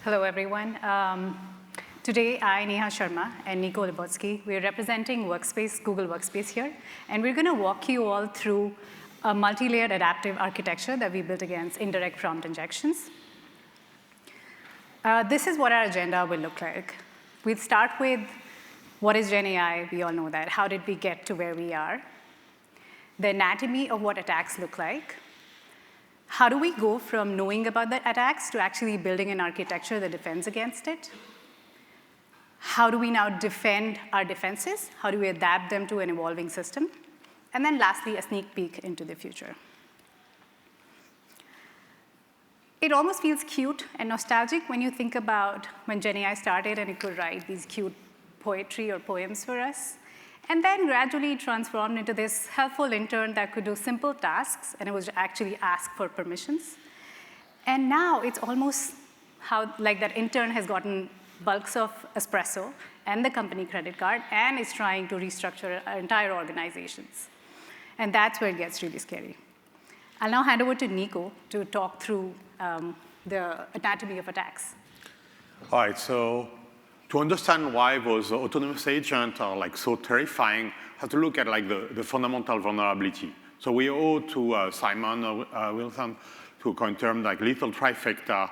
Hello, everyone. Today, I, Neha Sharma, and Nicolas Lidzborski, we're representing Workspace, Google Workspace here, and we're going to walk you all through a multi-layered adaptive architecture that we built against indirect prompt injections. This is what our agenda will look like. We'll start with what is Gen AI? We all know that. How did we get to where we are? The anatomy of what attacks look like. How do we go from knowing about the attacks to actually building an architecture that defends against it? How do we now defend our defenses? How do we adapt them to an evolving system? And then lastly, a sneak peek into the future. It almost feels cute and nostalgic when you think about when Gen AI started and it could write these cute poetry or poems for us. And then gradually transformed into this helpful intern that could do simple tasks, and it was actually ask for permissions. And now it's almost how like that intern has gotten bulks of espresso and the company credit card and is trying to restructure our entire organizations. And that's where it gets really scary. I'll now hand over to Nico to talk through the anatomy of attacks. All right, so to understand why those autonomous agents are like so terrifying, have to look at like the fundamental vulnerability. So we owe to Simon Wilson, to a coin term like lethal trifecta,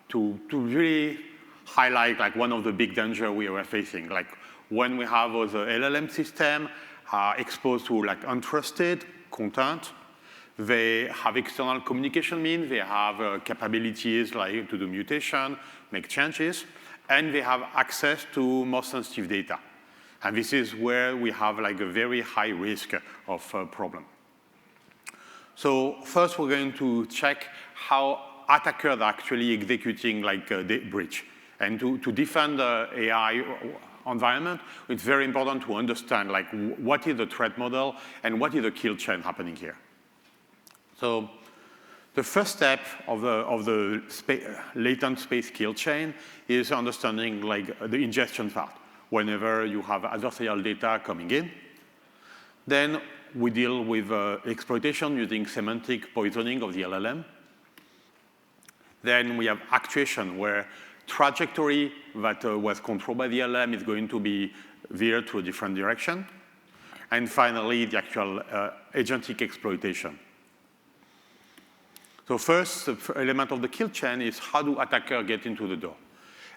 to really highlight like one of the big dangers we are facing. Like when we have those LLM system exposed to like untrusted content, they have external communication means, they have capabilities like to do mutation, make changes, and they have access to more sensitive data. And this is where we have like a very high risk of problem. So first we're going to check how attackers are actually executing like the breach. And to defend the AI environment, it's very important to understand like what is the threat model and what is the kill chain happening here. So the first step of the latent space kill chain is understanding like the ingestion part. Whenever you have adversarial data coming in, then we deal with exploitation using semantic poisoning of the LLM. Then we have actuation, where trajectory that was controlled by the LLM is going to be veered to a different direction. And finally, the actual agentic exploitation. So first, the element of the kill chain is how do attackers get into the door?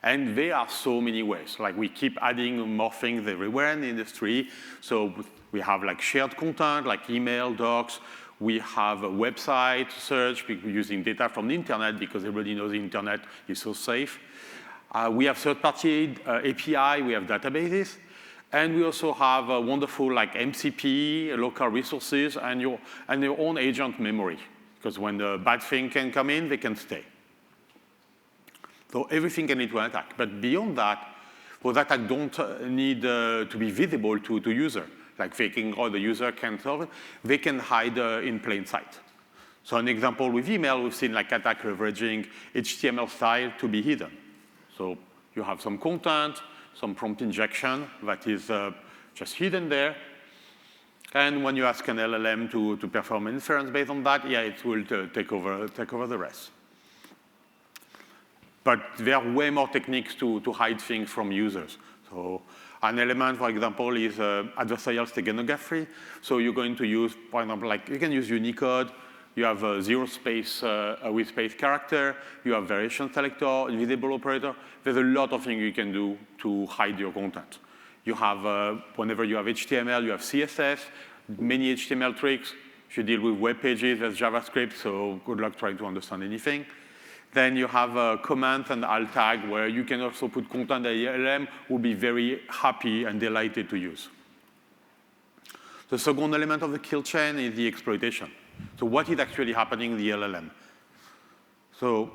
And there are so many ways. Like we keep adding more things everywhere in the industry. So we have like shared content, like email, docs. We have a website search using data from the internet because everybody knows the internet is so safe. We have third-party API, we have databases. And we also have a wonderful like MCP, local resources, and your own agent memory. Because when the bad thing can come in, they can stay. So everything can lead to an attack. But beyond that, those attacks don't need to be visible to user. Like faking or the user can solve it. They can hide in plain sight. So an example with email, we've seen like attack leveraging HTML style to be hidden. So you have some content, some prompt injection that is just hidden there. And when you ask an LLM to perform inference based on that, yeah, it will take over the rest. But there are way more techniques to hide things from users. So an element, for example, is adversarial steganography. So you're going to use, for example, like you can use Unicode. You have a zero space with space character. You have variation selector, invisible operator. There's a lot of things you can do to hide your content. You have, whenever you have HTML, you have CSS, many HTML tricks. If you deal with web pages, there's JavaScript, so good luck trying to understand anything. Then you have a command and alt tag where you can also put content that the LLM will be very happy and delighted to use. The second element of the kill chain is the exploitation. So what is actually happening in the LLM? So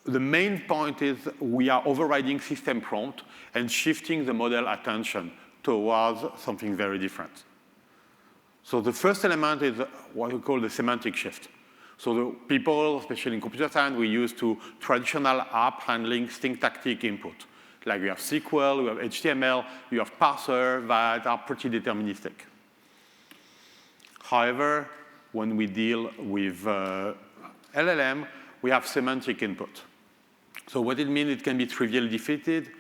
the main point is we are overriding system prompt and shifting the model attention towards something very different. So the first element is what we call the semantic shift. So the people, especially in computer science, we use to traditional app handling syntactic input. Like we have SQL, we have HTML, you have parser that are pretty deterministic. However, when we deal with LLM, we have semantic input. So what it means, it can be trivially defeated.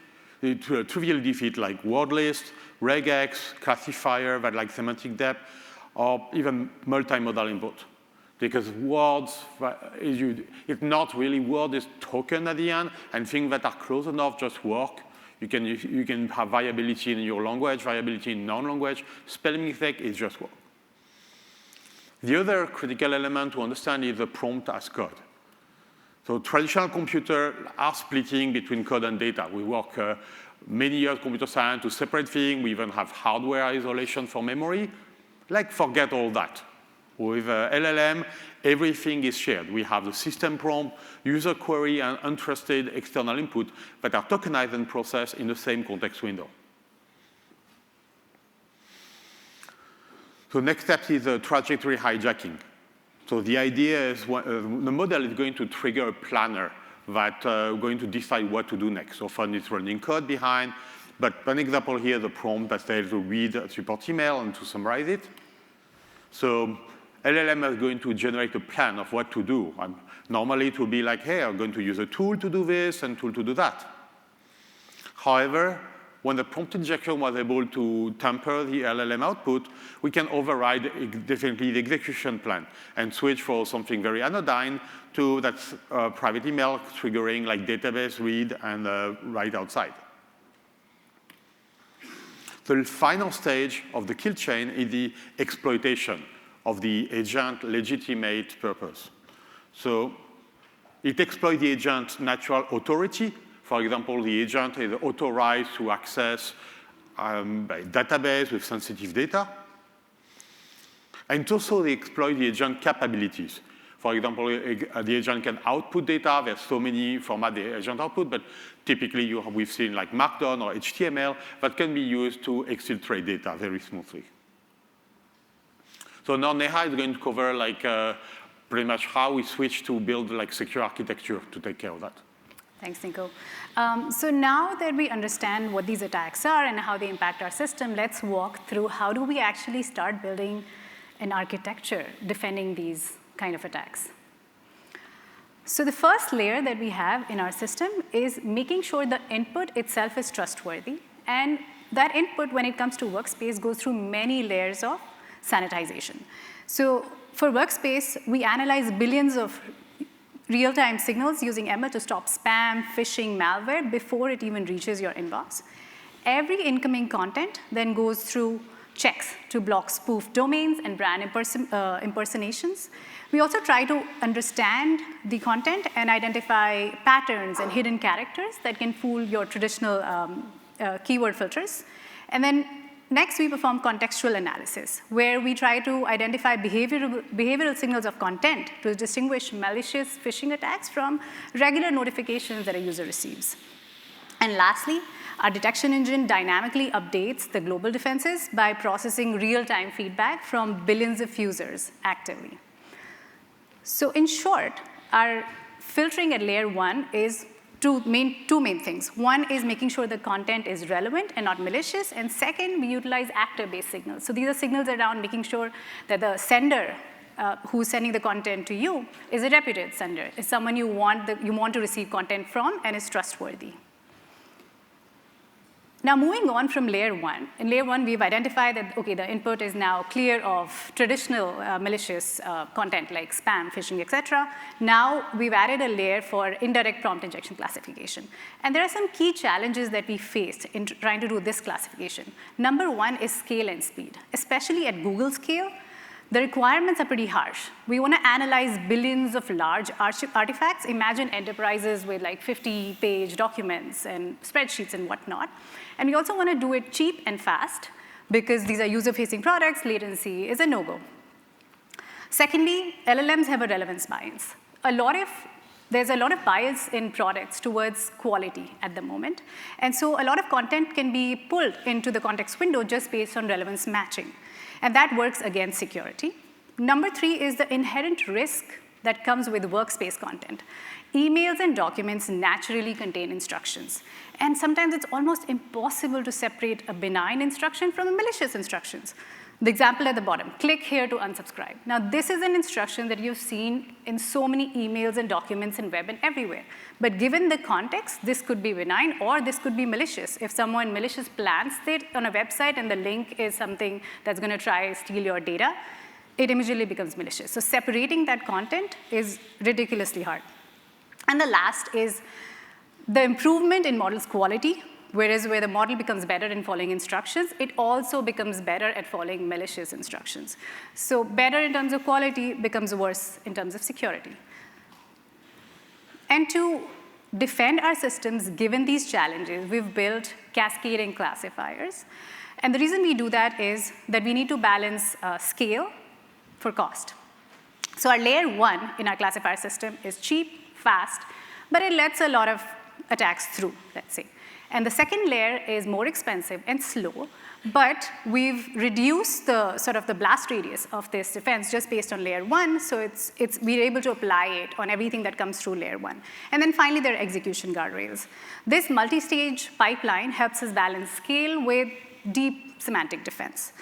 Trivial defeat like word list, regex, classifier that like semantic depth, or even multimodal input. Because words, it's not really word is token at the end, and things that are close enough just work. You can have variability in your language, variability in non-language. Spelling mistake is just work. The other critical element to understand is the prompt as code. So traditional computers are splitting between code and data. We work many years computer science to separate things. We even have hardware isolation for memory. Like, forget all that. With LLM, everything is shared. We have the system prompt, user query, and untrusted external input that are tokenized and processed in the same context window. So next step is trajectory hijacking. So the idea is the model is going to trigger a planner that going to decide what to do next. Often it's running code behind, but one example here, the prompt that says to read a support email and to summarize it. So LLM is going to generate a plan of what to do. And normally it will be like, hey, I'm going to use a tool to do this and tool to do that. However, when the prompt injection was able to tamper the LLM output, we can override definitely the execution plan and switch for something very anodyne to that private email triggering like database read and write outside. The final stage of the kill chain is the exploitation of the agent legitimate purpose. So it exploits the agent's natural authority. For example, the agent is authorized to access a database with sensitive data. And also they exploit the agent capabilities. For example, the agent can output data. There's so many formats the agent output, but typically we've seen like Markdown or HTML that can be used to exfiltrate data very smoothly. So now Neha is going to cover like pretty much how we switch to build like secure architecture to take care of that. Thanks, Nico. So now that we understand what these attacks are and how they impact our system, let's walk through how do we actually start building an architecture defending these kind of attacks. So the first layer that we have in our system is making sure the input itself is trustworthy. And that input, when it comes to Workspace, goes through many layers of sanitization. So for Workspace, we analyze billions of real-time signals using ML to stop spam, phishing, malware before it even reaches your inbox. Every incoming content then goes through checks to block spoof domains and brand impersonations. We also try to understand the content and identify patterns and hidden characters that can fool your traditional keyword filters. And then next, we perform contextual analysis, where we try to identify behavioral signals of content to distinguish malicious phishing attacks from regular notifications that a user receives. And lastly, our detection engine dynamically updates the global defenses by processing real-time feedback from billions of users actively. So in short, our filtering at layer 1 is two main things. One is making sure the content is relevant and not malicious, and second, we utilize actor-based signals. So these are signals around making sure that the sender who's sending the content to you is a reputed sender, is someone you want to receive content from and is trustworthy. Now, moving on from layer 1. In layer 1, we've identified that, okay, the input is now clear of traditional malicious content like spam, phishing, et cetera. Now, we've added a layer for indirect prompt injection classification. And there are some key challenges that we faced in trying to do this classification. Number one is scale and speed. Especially at Google scale, the requirements are pretty harsh. We want to analyze billions of large artifacts. Imagine enterprises with like 50-page documents and spreadsheets and whatnot. And we also want to do it cheap and fast, because these are user-facing products. Latency is a no-go. Secondly, LLMs have a relevance bias. There's a lot of bias in products towards quality at the moment. And so a lot of content can be pulled into the context window just based on relevance matching. And that works against security. Number 3 is the inherent risk that comes with Workspace content. Emails and documents naturally contain instructions. And sometimes it's almost impossible to separate a benign instruction from a malicious instructions. The example at the bottom, click here to unsubscribe. Now, this is an instruction that you've seen in so many emails and documents and web and everywhere. But given the context, this could be benign or this could be malicious. If someone malicious plants it on a website and the link is something that's going to try to steal your data, it immediately becomes malicious. So separating that content is ridiculously hard. And the last is the improvement in model's quality. Whereas where the model becomes better in following instructions, it also becomes better at following malicious instructions. So better in terms of quality becomes worse in terms of security. And to defend our systems, given these challenges, we've built cascading classifiers. And the reason we do that is that we need to balance scale for cost. So our layer 1 in our classifier system is cheap, fast, but it lets a lot of attacks through, let's say. And the second layer is more expensive and slow, but we've reduced the sort of the blast radius of this defense just based on layer 1, so we're able to apply it on everything that comes through layer 1. And then finally, there are execution guardrails. This multi-stage pipeline helps us balance scale with deep semantic defense.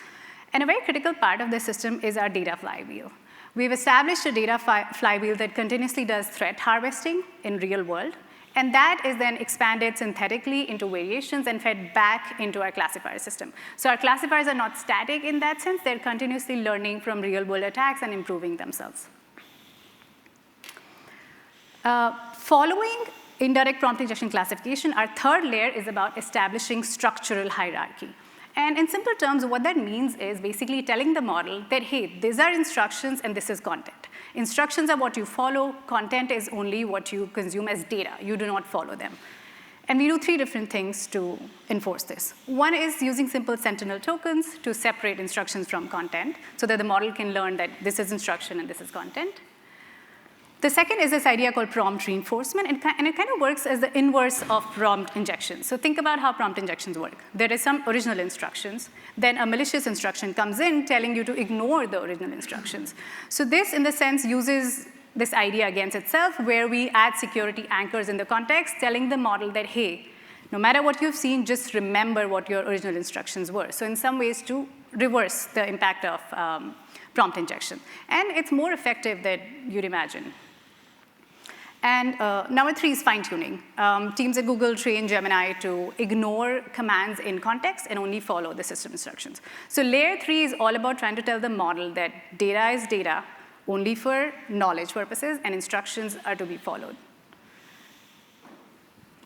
And a very critical part of this system is our data flywheel. We've established a data flywheel that continuously does threat harvesting in real world, and that is then expanded synthetically into variations and fed back into our classifier system. So our classifiers are not static in that sense. They're continuously learning from real-world attacks and improving themselves. Following indirect prompt injection classification, our third layer is about establishing structural hierarchy. And in simple terms, what that means is basically telling the model that, hey, these are instructions and this is content. Instructions are what you follow. Content is only what you consume as data. You do not follow them. And we do 3 different things to enforce this. One is using simple sentinel tokens to separate instructions from content so that the model can learn that this is instruction and this is content. The second is this idea called prompt reinforcement, and it kind of works as the inverse of prompt injection. So think about how prompt injections work. There is some original instructions, then a malicious instruction comes in telling you to ignore the original instructions. So this, in the sense, uses this idea against itself, where we add security anchors in the context, telling the model that, hey, no matter what you've seen, just remember what your original instructions were. So in some ways, to reverse the impact of prompt injection. And it's more effective than you'd imagine. And number 3 is fine-tuning. Teams at Google train Gemini to ignore commands in context and only follow the system instructions. So layer 3 is all about trying to tell the model that data is data only for knowledge purposes, and instructions are to be followed.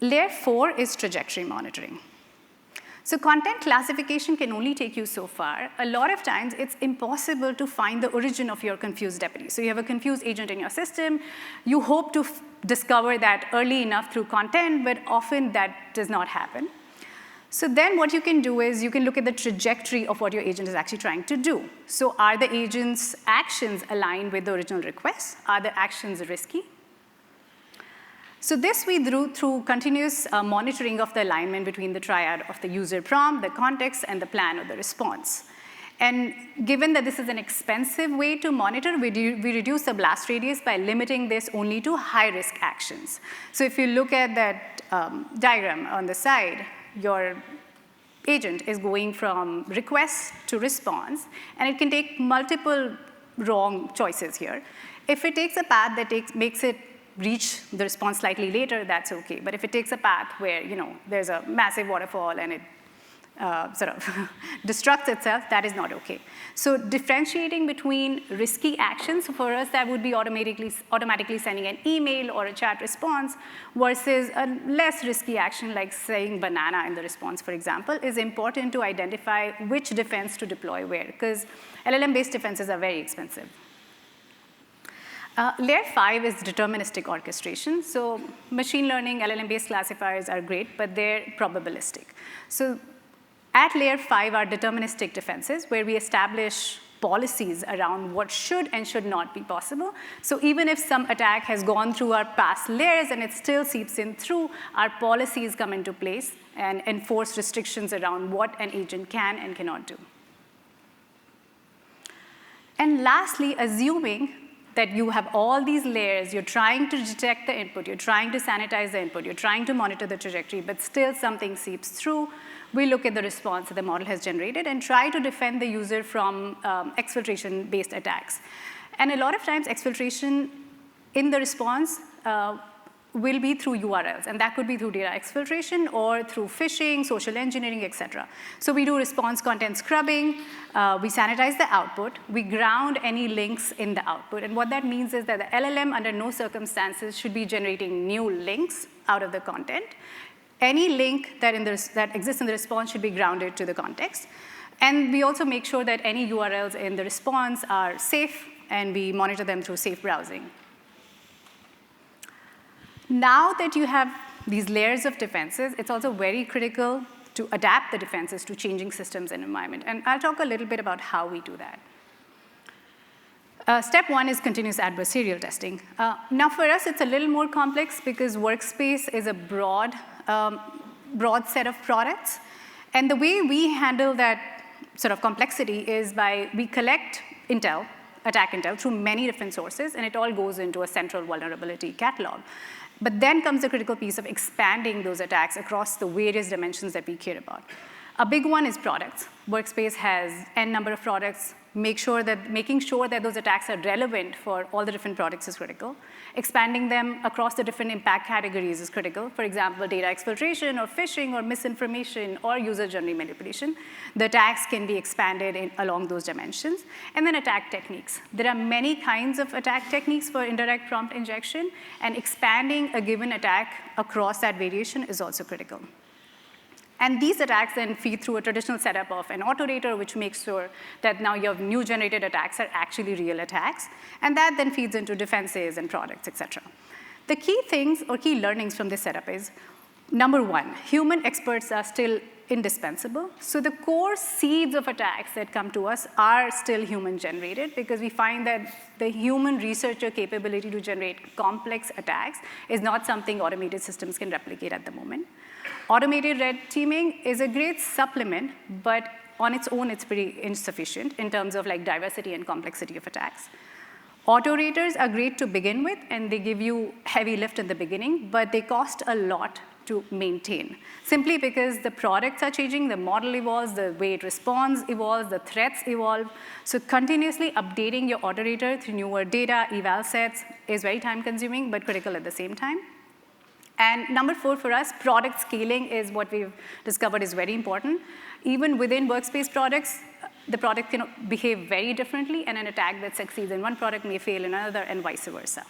Layer 4 is trajectory monitoring. So content classification can only take you so far. A lot of times, it's impossible to find the origin of your confused deputy. So you have a confused agent in your system. You hope to discover that early enough through content, but often that does not happen. So then what you can do is you can look at the trajectory of what your agent is actually trying to do. So are the agent's actions aligned with the original request? Are the actions risky? So this we do through continuous monitoring of the alignment between the triad of the user prompt, the context, and the plan or the response. And given that this is an expensive way to monitor, we reduce the blast radius by limiting this only to high-risk actions. So if you look at that diagram on the side, your agent is going from request to response, and it can take multiple wrong choices here. If it takes a path that makes it reach the response slightly later, that's okay. But if it takes a path where there's a massive waterfall and it sort of destructs itself, that is not okay. So differentiating between risky actions, for us that would be automatically sending an email or a chat response, versus a less risky action like saying banana in the response, for example, is important to identify which defense to deploy where, because LLM-based defenses are very expensive. Layer 5 is deterministic orchestration. So machine learning, LLM-based classifiers are great, but they're probabilistic. So at layer 5 are deterministic defenses, where we establish policies around what should and should not be possible. So even if some attack has gone through our past layers and it still seeps in through, our policies come into place and enforce restrictions around what an agent can and cannot do. And lastly, assuming that you have all these layers, you're trying to detect the input, you're trying to sanitize the input, you're trying to monitor the trajectory, but still something seeps through, we look at the response that the model has generated and try to defend the user from exfiltration-based attacks. And a lot of times, exfiltration in the response will be through URLs, and that could be through data exfiltration or through phishing, social engineering, et cetera. So we do response content scrubbing, we sanitize the output, we ground any links in the output, and what that means is that the LLM under no circumstances should be generating new links out of the content. Any link that exists in the response should be grounded to the context. And we also make sure that any URLs in the response are safe, and we monitor them through safe browsing. Now that you have these layers of defenses, it's also very critical to adapt the defenses to changing systems and environment. And I'll talk a little bit about how we do that. Step one is continuous adversarial testing. Now for us, it's a little more complex because Workspace is a broad set of products. And the way we handle that sort of complexity is we collect intel, attack intel, through many different sources, and it all goes into a central vulnerability catalog. But then comes the critical piece of expanding those attacks across the various dimensions that we care about. A big one is products. Workspace has n number of products. Making sure that those attacks are relevant for all the different products is critical. Expanding them across the different impact categories is critical. For example, data exfiltration or phishing or misinformation or user journey manipulation. The attacks can be expanded along those dimensions. And then attack techniques. There are many kinds of attack techniques for indirect prompt injection, and expanding a given attack across that variation is also critical. And these attacks then feed through a traditional setup of an autorator, which makes sure that now your new generated attacks are actually real attacks. And that then feeds into defenses and products, et cetera. The key things or key learnings from this setup is, number one, human experts are still indispensable. So the core seeds of attacks that come to us are still human generated, because we find that the human researcher capability to generate complex attacks is not something automated systems can replicate at the moment. Automated red teaming is a great supplement, but on its own, it's pretty insufficient in terms of like diversity and complexity of attacks. Autorators are great to begin with, and they give you heavy lift in the beginning, but they cost a lot to maintain, simply because the products are changing, the model evolves, the way it responds evolves, the threats evolve. So continuously updating your autorator through newer data, eval sets is very time-consuming, but critical at the same time. And number 4 for us, product scaling is what we've discovered is very important. Even within Workspace products, the product can behave very differently, and an attack that succeeds in one product may fail in another, and vice versa.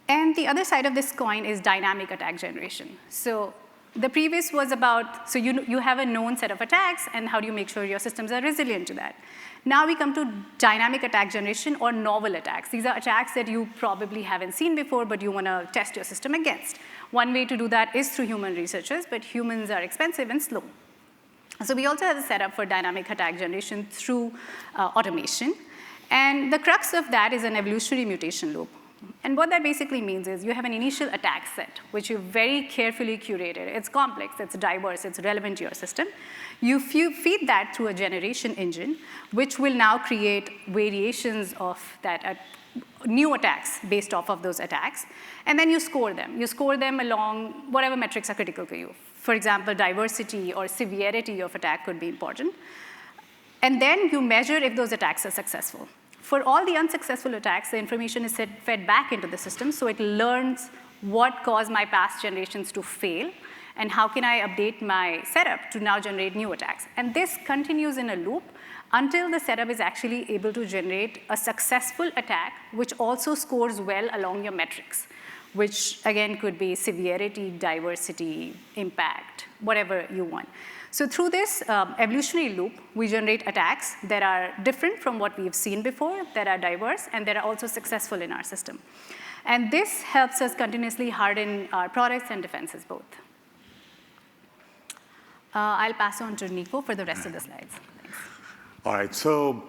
And the other side of this coin is dynamic attack generation. So the previous was about, so you have a known set of attacks, and how do you make sure your systems are resilient to that? Now we come to dynamic attack generation or novel attacks. These are attacks that you probably haven't seen before, but you want to test your system against. One way to do that is through human researchers, but humans are expensive and slow. So we also have a setup for dynamic attack generation through automation. And the crux of that is an evolutionary mutation loop. And what that basically means is you have an initial attack set, which you very carefully curated. It's complex, it's diverse, it's relevant to your system. You feed that through a generation engine, which will now create variations of that, new attacks based off of those attacks. And then you score them. You score them along whatever metrics are critical to you. For example, diversity or severity of attack could be important. And then you measure if those attacks are successful. For all the unsuccessful attacks, the information is fed back into the system, so it learns what caused my past generations to fail, and how can I update my setup to now generate new attacks. And this continues in a loop until the setup is actually able to generate a successful attack, which also scores well along your metrics, which again could be severity, diversity, impact, whatever you want. So through this evolutionary loop, we generate attacks that are different from what we've seen before, that are diverse, and that are also successful in our system. And this helps us continuously harden our products and defenses both. I'll pass on to Nico for the rest of the slides. Thanks. All right, so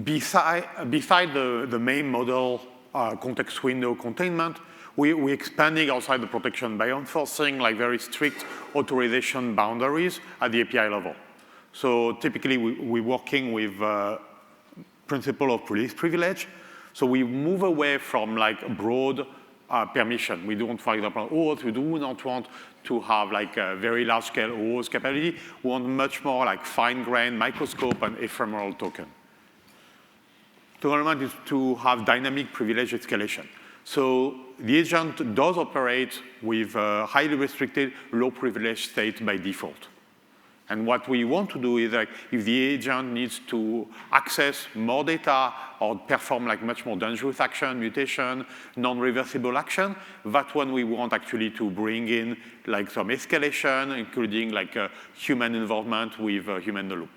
beside the main model context window containment, we're expanding outside the protection by enforcing like very strict authorization boundaries at the API level. So typically we're working with principle of police privilege. So we move away from like broad permission. We don't, for example, OAuth, we do not want to have like a very large-scale OAuth capability. We want much more like fine-grained microscope and ephemeral token. The element is to have dynamic privilege escalation. So the agent does operate with a highly restricted, low privilege state by default. And what we want to do is like, if the agent needs to access more data or perform like much more dangerous action, mutation, non-reversible action, that's when we want actually to bring in like some escalation, including like human involvement with human in the loop.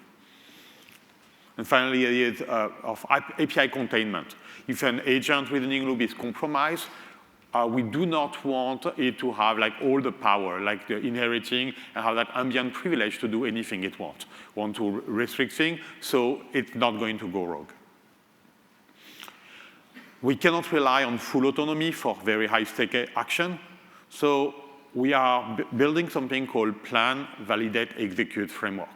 And finally, the idea of API containment. If an agent within the loop is compromised, we do not want it to have like all the power, like the inheriting and have that ambient privilege to do anything it wants. We want to restrict things so it's not going to go rogue. We cannot rely on full autonomy for very high-stake action. So we are building something called plan, validate, execute framework.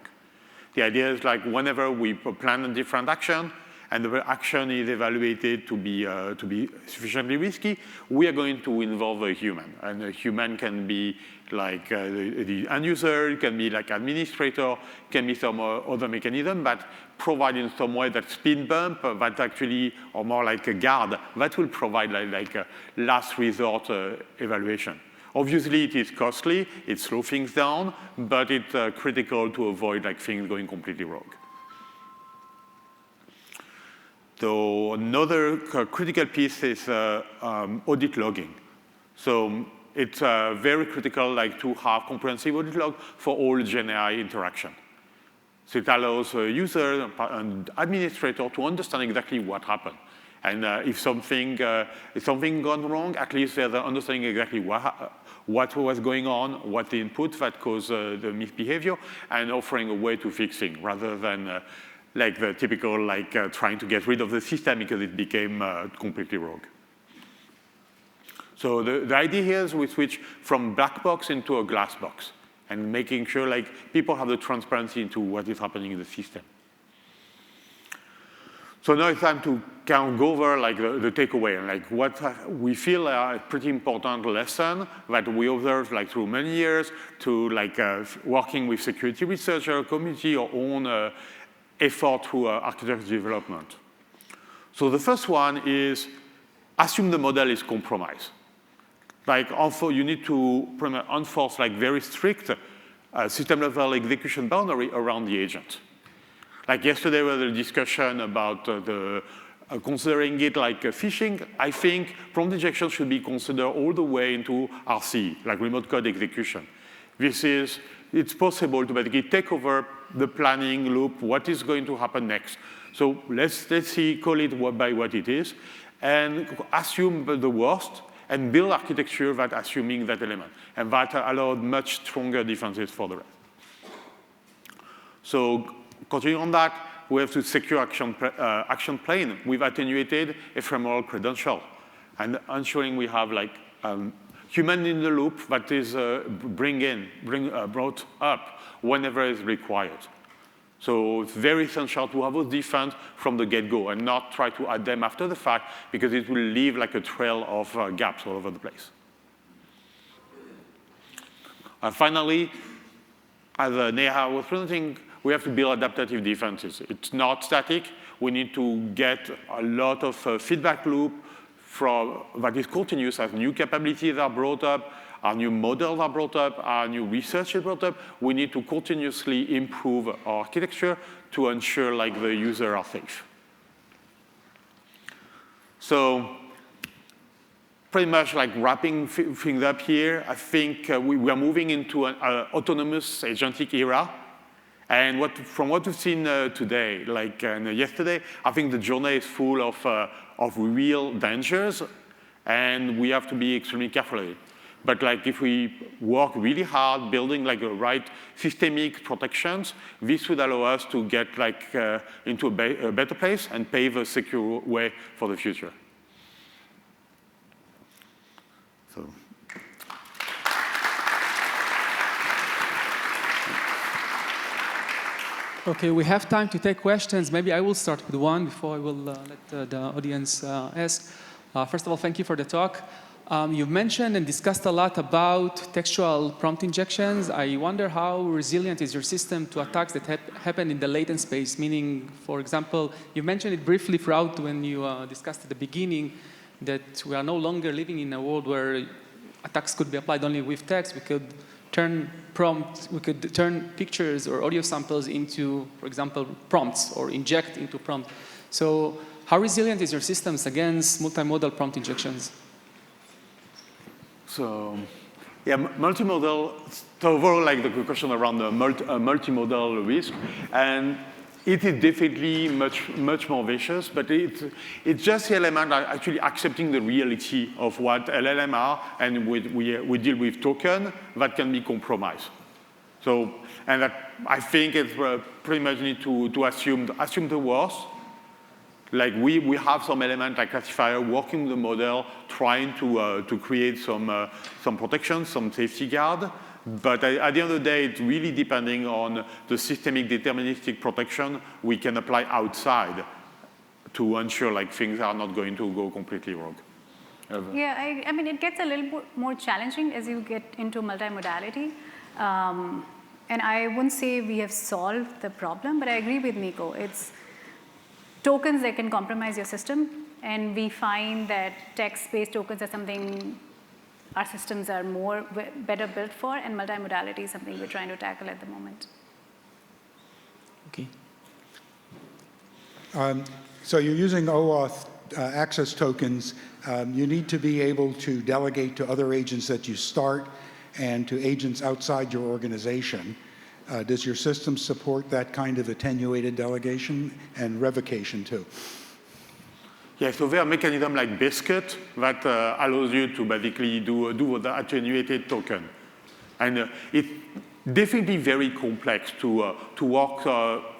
The idea is like whenever we plan a different action, and the action is evaluated to be sufficiently risky, we are going to involve a human. And a human can be like the end user, it can be like administrator, can be some other mechanism, but provide in some way that speed bump that actually, or more like a guard, that will provide like a last resort evaluation. Obviously, it is costly, it slows things down, but it's critical to avoid like things going completely rogue. So another critical piece is audit logging. So it's very critical like to have comprehensive audit log for all GenAI interaction. So it allows a user and administrator to understand exactly what happened. And if something gone wrong, at least there's an understanding exactly what was going on, what the input that caused the misbehavior, and offering a way to fix things rather than like the typical trying to get rid of the system because it became completely rogue. So the idea here is we switch from black box into a glass box and making sure like people have the transparency into what is happening in the system. So now it's time to kind of go over like the takeaway and like what we feel are a pretty important lesson that we observed like through many years to like working with security researcher community or own effort through architecture development. So the first one is assume the model is compromised. Like also you need to enforce like very strict system level execution boundary around the agent. Like yesterday we had a discussion about considering it like phishing. I think prompt injection should be considered all the way into RC, like remote code execution. It's possible to basically take over the planning loop, what is going to happen next. So let's call it by what it is, and assume the worst, and build architecture that assuming that element. And that allowed much stronger defenses for the rest. So continuing on that, we have to secure action plane with attenuated ephemeral credential, and ensuring we have like human in the loop that is brought up whenever it's required. So it's very essential to have those defense from the get-go and not try to add them after the fact because it will leave like a trail of gaps all over the place. Finally, as Neha was presenting, we have to build adaptive defenses. It's not static. We need to get a lot of feedback loop that is continuous as new capabilities are brought up, our new models are brought up, our new research is brought up. We need to continuously improve our architecture to ensure like the users are safe. So pretty much like wrapping things up here, I think we are moving into an autonomous agentic era. And from what we've seen today, like yesterday, I think the journey is full of real dangers, and we have to be extremely careful. But like if we work really hard building like the right systemic protections, this would allow us to get like into a better place and pave a secure way for the future. So. Okay, we have time to take questions. Maybe I will start with one before I will let the audience ask. First of all, thank you for the talk. You've mentioned and discussed a lot about textual prompt injections. I wonder how resilient is your system to attacks that happen in the latent space, meaning, for example, you mentioned it briefly throughout when you discussed at the beginning that we are no longer living in a world where attacks could be applied only with text. We could turn pictures or audio samples into, for example, prompts or inject into prompts. So how resilient is your systems against multimodal prompt injections? So, yeah, multimodal, so overall, like the question around the multimodal risk, and it is definitely much more vicious, but it's just the element actually accepting the reality of what LLM are, and we deal with token that can be compromised. So, and that I think it's pretty much need to assume the worst. Like we have some element like classifier working the model, trying to create some protection, some safety guard. But at the end of the day, it's really depending on the systemic deterministic protection we can apply outside to ensure like things are not going to go completely wrong. Yeah, I mean, it gets a little more challenging as you get into multimodality. And I wouldn't say we have solved the problem, but I agree with Nico. It's tokens that can compromise your system, and we find that text-based tokens are something our systems are better built for, and multimodality is something we're trying to tackle at the moment. Okay. So you're using OAuth access tokens. You need to be able to delegate to other agents that you start and to agents outside your organization. Does your system support that kind of attenuated delegation and revocation too? Yeah, so there are mechanisms like Biscuit that allows you to basically do the attenuated token. And it's definitely very complex to work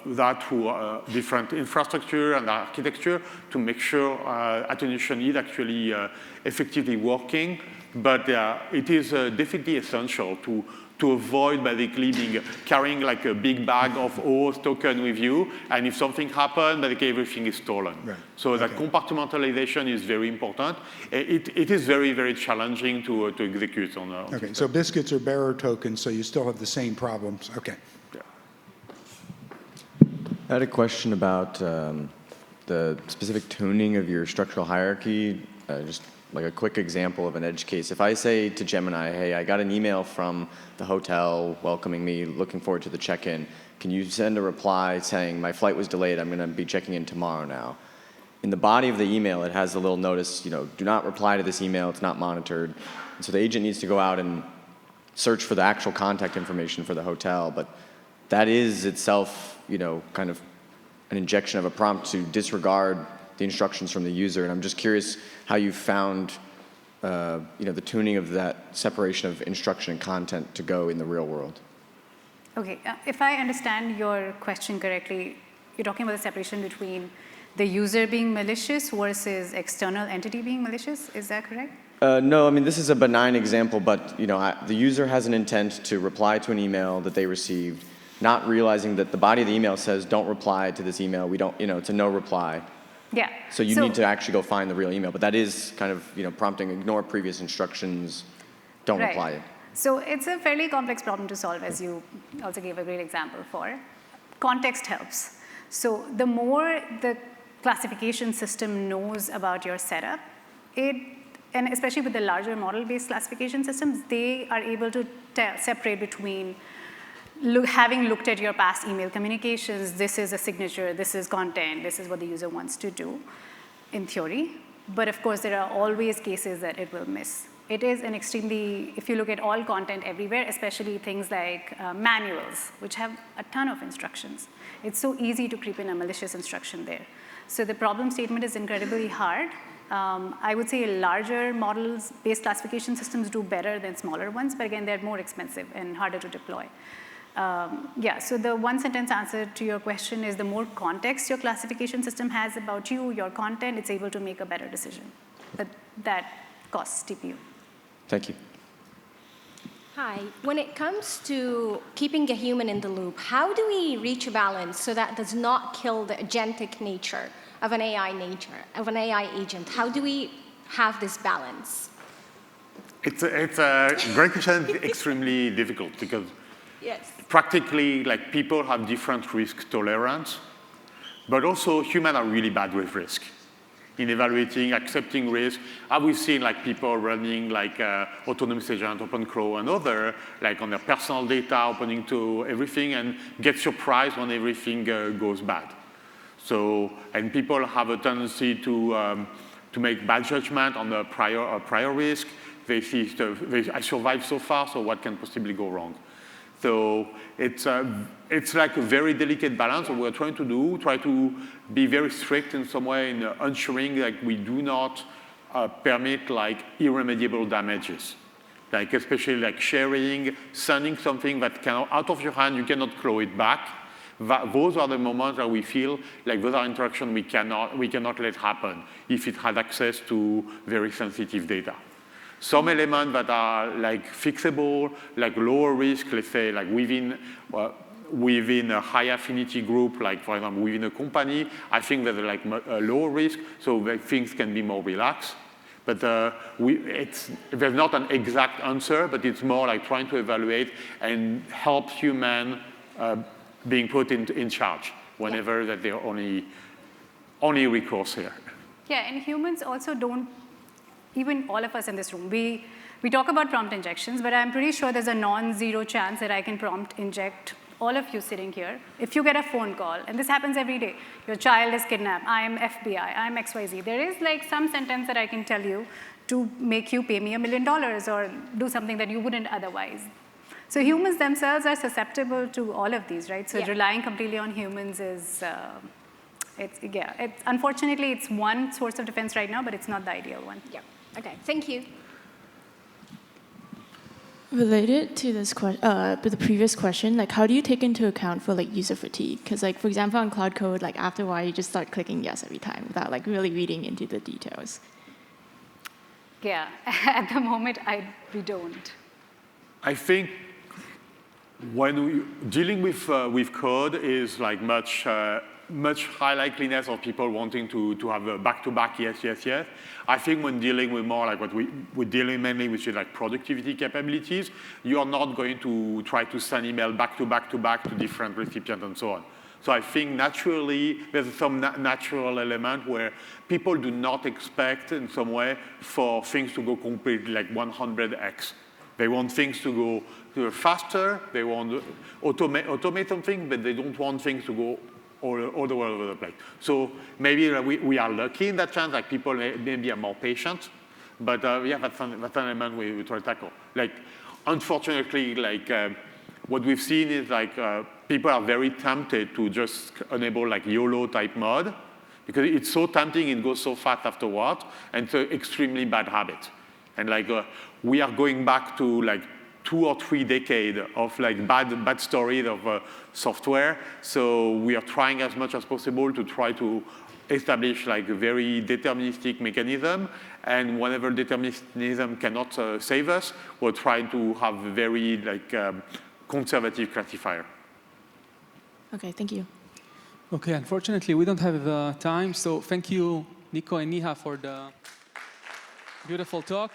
that through different infrastructure and architecture to make sure attenuation is actually effectively working. But it is definitely essential to avoid basically carrying like a big bag of OAuth token with you, and if something happens, basically everything is stolen. Right. So that compartmentalization is very important. It is very, very challenging to execute on. Okay, so biscuits are bearer tokens, so you still have the same problems. Okay. Yeah. I had a question about the specific tuning of your structural hierarchy, just like a quick example of an edge case. If I say to Gemini, hey, I got an email from the hotel welcoming me, looking forward to the check-in, can you send a reply saying my flight was delayed, I'm going to be checking in tomorrow now? In the body of the email, it has a little notice, do not reply to this email, it's not monitored. And so the agent needs to go out and search for the actual contact information for the hotel, but that is itself, kind of an injection of a prompt to disregard the instructions from the user. And I'm just curious how you found the tuning of that separation of instruction and content to go in the real world. Okay, if I understand your question correctly, you're talking about the separation between the user being malicious versus external entity being malicious, is that correct? No, I mean, this is a benign example, but the user has an intent to reply to an email that they received, not realizing that the body of the email says, don't reply to this email, we don't, it's a no reply. Yeah. So you need to actually go find the real email, but that is kind of, prompting, ignore previous instructions, don't reply it. So it's a fairly complex problem to solve, as you also gave a great example for. Context helps. So the more the classification system knows about your setup, and especially with the larger model-based classification systems, they are able to separate between having looked at your past email communications, this is a signature, this is content, this is what the user wants to do, in theory. But of course, there are always cases that it will miss. It is an extremely, if you look at all content everywhere, especially things like manuals, which have a ton of instructions, it's so easy to creep in a malicious instruction there. So the problem statement is incredibly hard. I would say larger models-based classification systems do better than smaller ones, but again, they're more expensive and harder to deploy. So the one-sentence answer to your question is the more context your classification system has about you, your content, it's able to make a better decision. But that costs TPU. Thank you. Hi. When it comes to keeping a human in the loop, how do we reach a balance so that does not kill the agentic nature of an AI agent? How do we have this balance? It's a great question. It's extremely difficult because Yes. practically, like, people have different risk tolerance, but also humans are really bad with risk. In evaluating, accepting risk, we've seen like people running like autonomous agent, OpenCrow, and other, like on their personal data, opening to everything, and get surprised when everything goes bad. So, and people have a tendency to make bad judgment on the prior risk. They see stuff, I survived so far, so what can possibly go wrong? So it's like a very delicate balance. What we're trying to do, try to be very strict in some way in ensuring like we do not permit like irremediable damages. Like especially like sharing, sending something that can out of your hand, you cannot claw it back. Those are the moments that we feel like those are interactions we cannot let happen if it had access to very sensitive data. Some elements that are like fixable, like lower risk, let's say like within a high affinity group, like for example within a company, I think there's like a lower risk, so that things can be more relaxed. But there's not an exact answer, but it's more like trying to evaluate and help humans being put in charge whenever that they're only recourse here. Yeah, and humans also don't, even all of us in this room, we talk about prompt injections, but I'm pretty sure there's a non-zero chance that I can prompt inject all of you sitting here. If you get a phone call, and this happens every day, your child is kidnapped, I'm FBI, I'm XYZ, there is like some sentence that I can tell you to make you pay me $1 million or do something that you wouldn't otherwise. So humans themselves are susceptible to all of these, right? So relying completely on humans is, unfortunately, it's one source of defense right now, but it's not the ideal one. Yeah. Okay. Thank you. Related to this the previous question, like how do you take into account for like user fatigue? Because like for example on Cloud Code, like after a while you just start clicking yes every time without like really reading into the details. Yeah. At the moment, we don't. I think when dealing with code is like much high likeliness of people wanting to have a back-to-back yes. I think when dealing with more like what we're dealing mainly with like productivity capabilities, you are not going to try to send email back-to-back to different recipients and so on. So I think naturally there's some natural element where people do not expect in some way for things to go completely like 100x. They want things to go faster, they want to automate something, but they don't want things to go all the way over the place. So maybe we are lucky in that sense, like people maybe are more patient, but yeah, that's an element we try to tackle. Like, unfortunately, like what we've seen is like people are very tempted to just enable like YOLO type mode, because it's so tempting, it goes so fast afterward, and it's an extremely bad habit. And like we are going back to like 2 or 3 decades of like bad stories of software. So we are trying as much as possible to try to establish like a very deterministic mechanism. And whenever determinism cannot save us, we're trying to have a very like conservative classifier. Okay, thank you. Okay, unfortunately, we don't have time. So thank you, Nico and Neha, for the beautiful talk.